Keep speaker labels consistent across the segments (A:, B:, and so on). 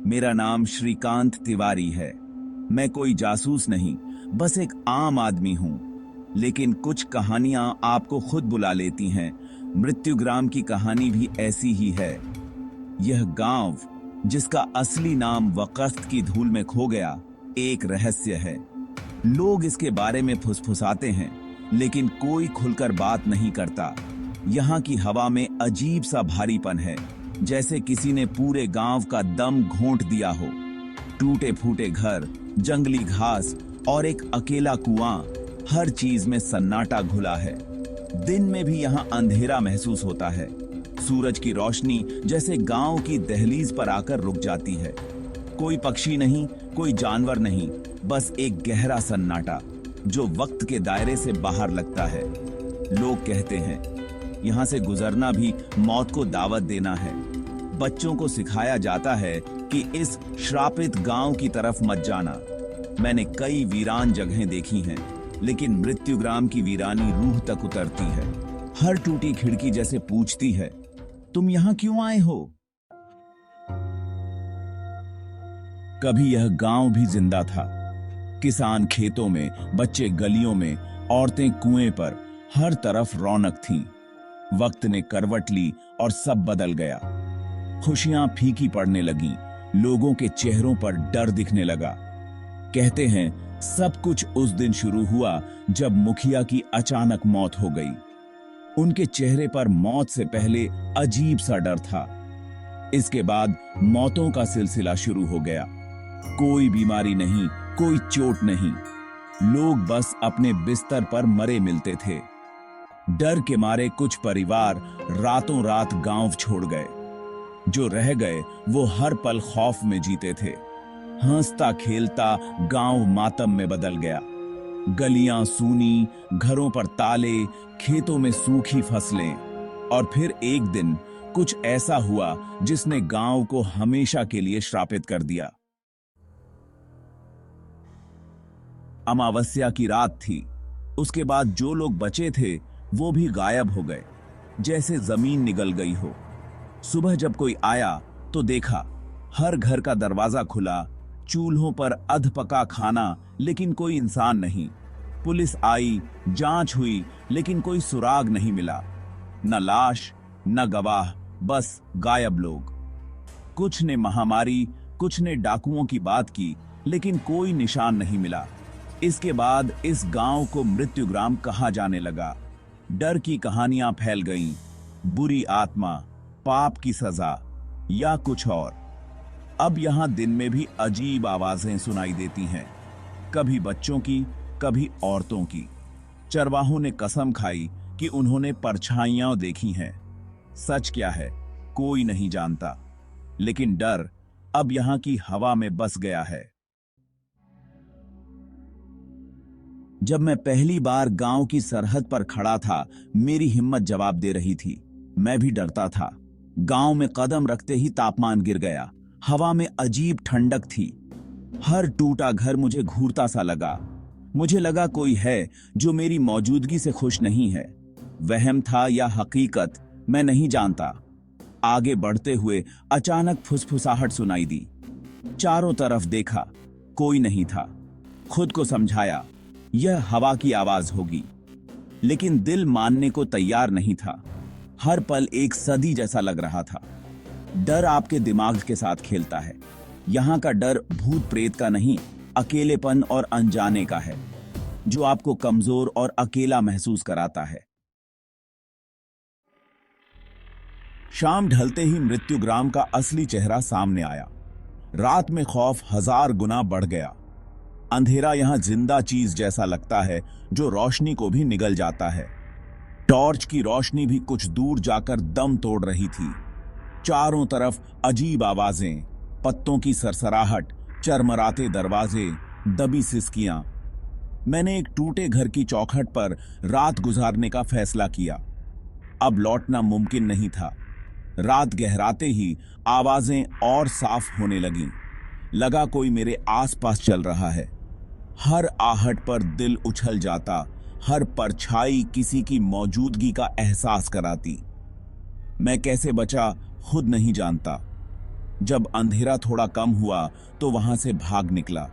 A: मेरा नाम श्रीकांत तिवारी है। मैं कोई जासूस नहीं, बस एक आम आदमी हूं। लेकिन कुछ कहानियां आपको खुद बुला लेती हैं। मृत्युग्राम की कहानी भी ऐसी ही है। यह गांव, जिसका असली नाम वक़्त की धूल में खो गया, एक रहस्य है। लोग इसके बारे में फुसफुसाते हैं, लेकिन कोई खुलकर बात नहीं करता। यहाँ की हवा में अजीब सा भारीपन है, जैसे किसी ने पूरे गांव का दम घोंट दिया हो। टूटे फूटे घर, जंगली घास और एक अकेला कुआं, हर चीज में सन्नाटा घुला है। दिन में भी यहाँ अंधेरा महसूस होता है। सूरज की रोशनी जैसे गांव की दहलीज पर आकर रुक जाती है। कोई पक्षी नहीं, कोई जानवर नहीं, बस एक गहरा सन्नाटा जो वक्त के दायरे से बाहर लगता है। लोग कहते हैं यहाँ से गुजरना भी मौत को दावत देना है। बच्चों को सिखाया जाता है कि इस श्रापित गांव की तरफ मत जाना। मैंने कई वीरान जगहें देखी हैं, लेकिन मृत्युग्राम की वीरानी रूह तक उतरती है। हर टूटी खिड़की जैसे पूछती है, तुम यहाँ क्यों आए हो? कभी यह गांव भी जिंदा था। किसान खेतों में, बच्चे गलियों में, औरतें कुएं पर, हर तरफ रौनक थी। वक्त ने करवट ली और सब बदल गया। खुशियां फीकी पड़ने लगीं, लोगों के चेहरों पर डर दिखने लगा। कहते हैं सब कुछ उस दिन शुरू हुआ जब मुखिया की अचानक मौत हो गई। उनके चेहरे पर मौत से पहले अजीब सा डर था। इसके बाद मौतों का सिलसिला शुरू हो गया। कोई बीमारी नहीं, कोई चोट नहीं, लोग बस अपने बिस्तर पर मरे मिलते थे। डर के मारे कुछ परिवार रातों रात गांव छोड़ गए। जो रह गए वो हर पल खौफ में जीते थे। हंसता खेलता गांव मातम में बदल गया। गलियां सूनी, घरों पर ताले, खेतों में सूखी फसलें। और फिर एक दिन कुछ ऐसा हुआ जिसने गांव को हमेशा के लिए श्रापित कर दिया। अमावस्या की रात थी। उसके बाद जो लोग बचे थे वो भी गायब हो गए, जैसे जमीन निगल गई हो। सुबह जब कोई आया तो देखा हर घर का दरवाजा खुला, चूल्हों पर अधपका खाना, लेकिन कोई इंसान नहीं। पुलिस आई, जांच हुई, लेकिन कोई सुराग नहीं मिला। न लाश, न गवाह, बस गायब लोग। कुछ ने महामारी, कुछ ने डाकुओं की बात की, लेकिन कोई निशान नहीं मिला। इसके बाद इस गांव को मृत्युग्राम कहा जाने लगा। डर की कहानियां फैल गईं, बुरी आत्मा, पाप की सजा या कुछ और। अब यहां दिन में भी अजीब आवाजें सुनाई देती हैं, कभी बच्चों की, कभी औरतों की। चरवाहों ने कसम खाई कि उन्होंने परछाइयां देखी हैं। सच क्या है कोई नहीं जानता, लेकिन डर अब यहां की हवा में बस गया है। जब मैं पहली बार गांव की सरहद पर खड़ा था, मेरी हिम्मत जवाब दे रही थी। मैं भी डरता था। गांव में कदम रखते ही तापमान गिर गया। हवा में अजीब ठंडक थी। हर टूटा घर मुझे घूरता सा लगा। मुझे लगा कोई है जो मेरी मौजूदगी से खुश नहीं है। वहम था या हकीकत, मैं नहीं जानता। आगे बढ़ते हुए अचानक फुसफुसाहट सुनाई दी। चारों तरफ देखा, कोई नहीं था। खुद को समझाया यह हवा की आवाज होगी, लेकिन दिल मानने को तैयार नहीं था। हर पल एक सदी जैसा लग रहा था। डर आपके दिमाग के साथ खेलता है। यहां का डर भूत प्रेत का नहीं, अकेलेपन और अनजाने का है, जो आपको कमजोर और अकेला महसूस कराता है। शाम ढलते ही मृत्युग्राम का असली चेहरा सामने आया। रात में खौफ 1000 गुना बढ़ गया। अंधेरा यहां जिंदा चीज जैसा लगता है, जो रोशनी को भी निगल जाता है। टॉर्च की रोशनी भी कुछ दूर जाकर दम तोड़ रही थी। चारों तरफ अजीब आवाजें, पत्तों की सरसराहट, चरमराते दरवाजे, दबी सिसकियां। मैंने एक टूटे घर की चौखट पर रात गुजारने का फैसला किया। अब लौटना मुमकिन नहीं था। रात गहराते ही आवाजें और साफ होने लगीं। लगा कोई मेरे आसपास चल रहा है। हर आहट पर दिल उछल जाता, हर परछाई किसी की मौजूदगी का एहसास कराती। मैं कैसे बचा खुद नहीं जानता। जब अंधेरा थोड़ा कम हुआ तो वहां से भाग निकला।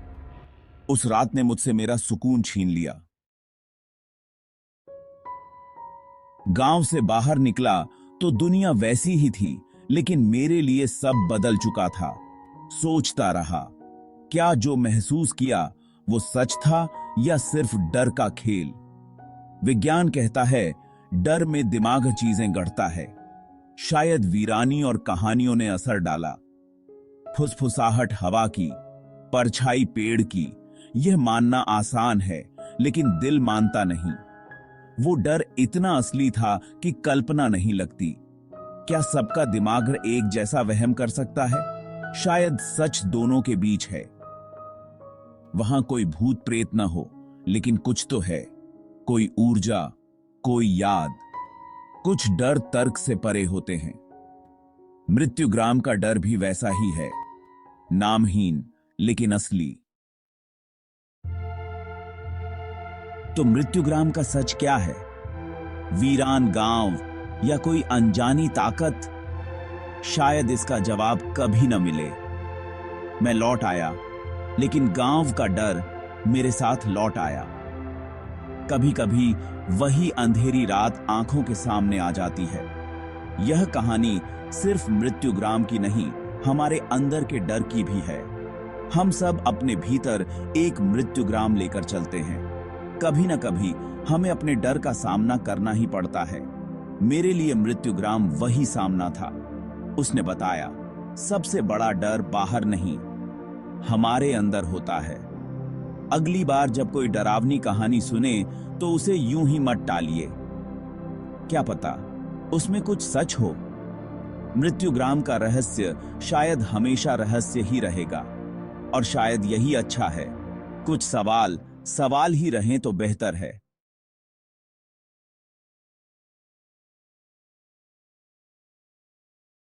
A: उस रात ने मुझसे मेरा सुकून छीन लिया। गांव से बाहर निकला तो दुनिया वैसी ही थी, लेकिन मेरे लिए सब बदल चुका था। सोचता रहा, क्या जो महसूस किया वो सच था या सिर्फ डर का खेल? विज्ञान कहता है डर में दिमाग चीजें गढ़ता है। शायद वीरानी और कहानियों ने असर डाला। फुसफुसाहट हवा की, परछाई पेड़ की, यह मानना आसान है, लेकिन दिल मानता नहीं। वो डर इतना असली था कि कल्पना नहीं लगती। क्या सबका दिमाग एक जैसा वहम कर सकता है? शायद सच दोनों के बीच है। वहां कोई भूत प्रेत ना हो, लेकिन कुछ तो है। कोई ऊर्जा, कोई याद। कुछ डर तर्क से परे होते हैं। मृत्युग्राम का डर भी वैसा ही है, नामहीन लेकिन असली। तो मृत्युग्राम का सच क्या है? वीरान गांव या कोई अनजानी ताकत? शायद इसका जवाब कभी न मिले। मैं लौट आया, लेकिन गांव का डर मेरे साथ लौट आया। कभी कभी वही अंधेरी रात आंखों के सामने आ जाती है। यह कहानी सिर्फ मृत्युग्राम की नहीं, हमारे अंदर के डर की भी है। हम सब अपने भीतर एक मृत्युग्राम लेकर चलते हैं। कभी न कभी हमें अपने डर का सामना करना ही पड़ता है। मेरे लिए मृत्युग्राम वही सामना था। उसने बताया, सबसे बड़ा डर बाहर नहीं, हमारे अंदर होता है। अगली बार जब कोई डरावनी कहानी सुने तो उसे यूं ही मत टालिए। क्या पता उसमें कुछ सच हो। मृत्युग्राम का रहस्य शायद हमेशा रहस्य ही रहेगा, और शायद यही अच्छा है। कुछ सवाल ही रहें तो बेहतर है।